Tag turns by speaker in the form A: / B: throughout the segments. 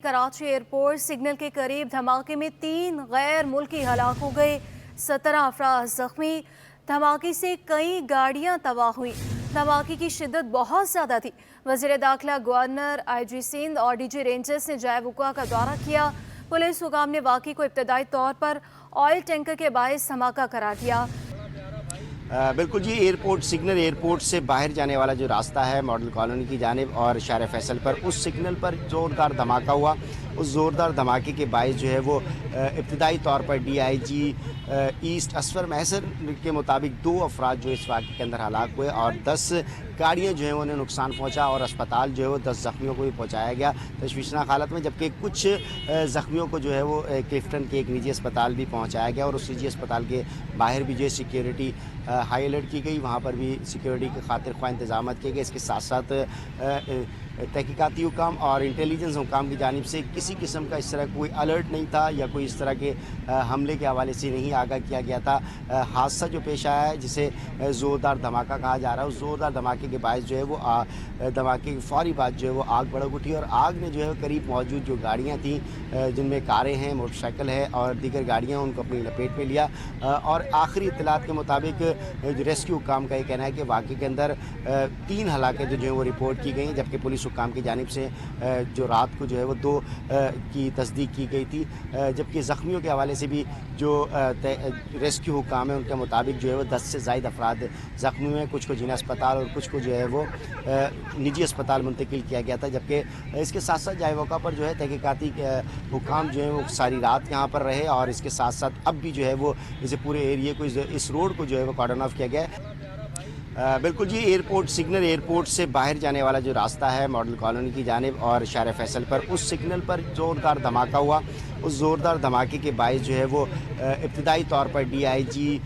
A: Karachi airport signal के करीब धमाके में 3 गैर मुल्की हलाक हो गए, 17 अफराद जख्मी। धमाके से कई गाड़ियां तबाह हुई। धमाके की शिद्दत बहुत ज़्यादा थी। वज़ीर दाखिला, गवर्नर, IG सिंध और DG रेंजर्स ने जाए वक़ुआ का दौरा किया। पुलिस हुकाम ने वाक़ई को इब्तदाई तौर पर ऑयल टैंकर के बायस धमाका करार दिया।
B: बिल्कुल जी, एयरपोर्ट सिग्नल एयरपोर्ट से बाहर जाने वाला जो रास्ता है मॉडल कॉलोनी की जानिब और शार फैसल पर, उस सिग्नल पर ज़ोरदार धमाका हुआ। उस ज़ोरदार धमाके के बायस जो है वो इब्तदाई तौर पर DIG ईस्ट असफर महसन के मुताबिक 2 अफराद जो इस वाक़े के अंदर हलाक हुए और 10 गाड़ियाँ जो हैं उन्हें नुकसान पहुँचा और अस्पताल जो है वो 10 ज़ख्मियों को भी पहुँचाया गया तशवीशनाक हालत में, जबकि कुछ ज़ख्मियों को जो है वो क्लिफ्टन के एक निजी अस्पताल भी पहुँचाया गया और उस निजी अस्पताल के बाहर भी जो है सिक्योरिटी हाई अलर्ट की गई। वहाँ पर भी सिक्योरिटी के खातिर ख्वाह इंतजाम किए गए। इसके साथ साथ तहकीकाती हुकाम और इंटेलिजेंस हुकाम की जानिब से किसी किस्म का इस तरह कोई अलर्ट नहीं था या कोई इस तरह के हमले के हवाले से नहीं आगाह किया गया था। हादसा जो पेश आया है जिसे ज़ोरदार धमाका कहा जा रहा है, उस ज़ोरदार धमाके के बायस जो है वो धमाके की फौरी बाद जो है वो आग भड़क उठी और आग ने जो है करीब मौजूद जो गाड़ियाँ थीं, जिनमें कारें हैं, मोटरसाइकिल है और दीगर गाड़ियाँ, उनको अपनी लपेट में लिया। और आखिरी इत्तलात के मुताबिक रेस्क्यू हुकाम का ये कहना है कि वाक़े के अंदर 3 हलाकतें जो हैं वो रिपोर्ट की गई, जबकि पुलिस हुकाम की जानिब से जो रात को जो है वो 2 की तस्दीक की गई थी। जबकि ज़ख्मियों के हवाले से भी जो रेस्क्यू हुकाम है उनके मुताबिक जो है वो 10 से ज़ायद अफराद ज़ख्मी हुए। कुछ को जिला अस्पताल और कुछ को जो है वो निजी अस्पताल मुंतकिल किया गया था। जबकि इसके साथ साथ जाए मौका पर जो है तहकीकाती हुकाम जो है वो सारी रात यहाँ पर रहे और इसके साथ साथ अब भी जो है वो इसे पूरे एरिए को, इस रोड को जो है वो कॉर्डन ऑफ किया गया है। बिल्कुल जी, एयरपोर्ट सिग्नल एयरपोर्ट से बाहर जाने वाला जो रास्ता है मॉडल कॉलोनी की जानिब और शार फैसल पर, उस सिग्नल पर ज़ोरदार धमाका हुआ। उस ज़ोरदार धमाके के बायस जो है वो इब्तदाई तौर पर DIG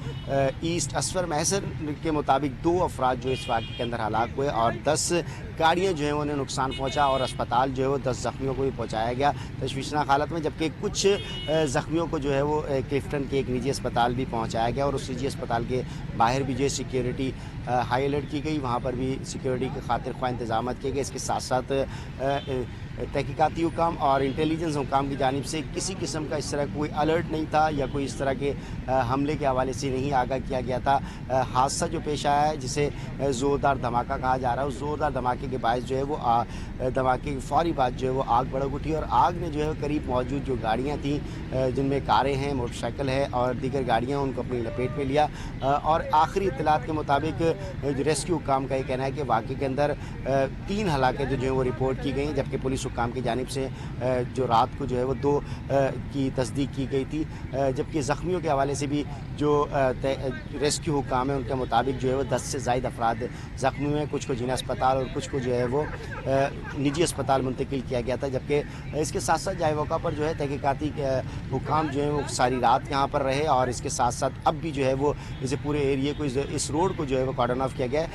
B: ईस्ट असफर महसन के मुताबिक 2 अफराद जो इस वाक़े के अंदर हलाक हुए और 10 गाड़ियाँ जो हैं उन्हें नुकसान पहुँचा और अस्पताल जो है वो 10 ज़ख्मियों को भी पहुँचाया गया तशवीशनाक हालत में, जबकि कुछ ज़ख्मियों को जो है वो क्लिफ्टन के एक निजी अस्पताल भी पहुँचाया गया और उस निजी अस्पताल के बाहर भी जो है सिक्योरिटी हाई अलर्ट की गई। वहाँ पर भी सिक्योरिटी के खातिर ख्वाह इंतजाम किए गए। इसके साथ साथ तहकीकाती हुकाम और इंटेलिजेंस हुकाम की जानिब से किसी किस्म का इस तरह कोई अलर्ट नहीं था या कोई इस तरह के हमले के हवाले से नहीं आगाह किया गया था। हादसा जो पेश आया है जिसे ज़ोरदार धमाका कहा जा रहा है, उस ज़ोरदार धमाके के बायस जो है वो धमाके की फौरी बाद जो है वो आग भड़क उठी और आग ने जो है करीब मौजूद जो गाड़ियाँ थीं, जिनमें कारें हैं, मोटरसाइकिल है और दीगर गाड़ियाँ, उनको अपनी लपेट में लिया। और आखिरी इत्तलात के मुताबिक रेस्क्यू हुकाम का ये कहना है कि वाक़े के अंदर 3 हलाकतें जो हैं वो रिपोर्ट की गई, जबकि पुलिस हुकाम की जानिब से जो रात को जो है वो 2 की तस्दीक की गई थी। जबकि ज़ख्मियों के हवाले से भी जो रेस्क्यू हुकाम है उनके मुताबिक जो है वो 10 से ज़ायद अफराद ज़ख्मी हुए। कुछ को जिला अस्पताल और कुछ को जो है वो निजी अस्पताल मुंतकिल किया गया था। जबकि इसके साथ साथ जाए मौका पर जो है तहकीकाती हुकाम जो है वो सारी रात यहाँ पर रहे और इसके साथ साथ अब भी जो है वो इसे पूरे एरिए को, इस रोड को जो है वो कॉर्डन ऑफ किया गया है।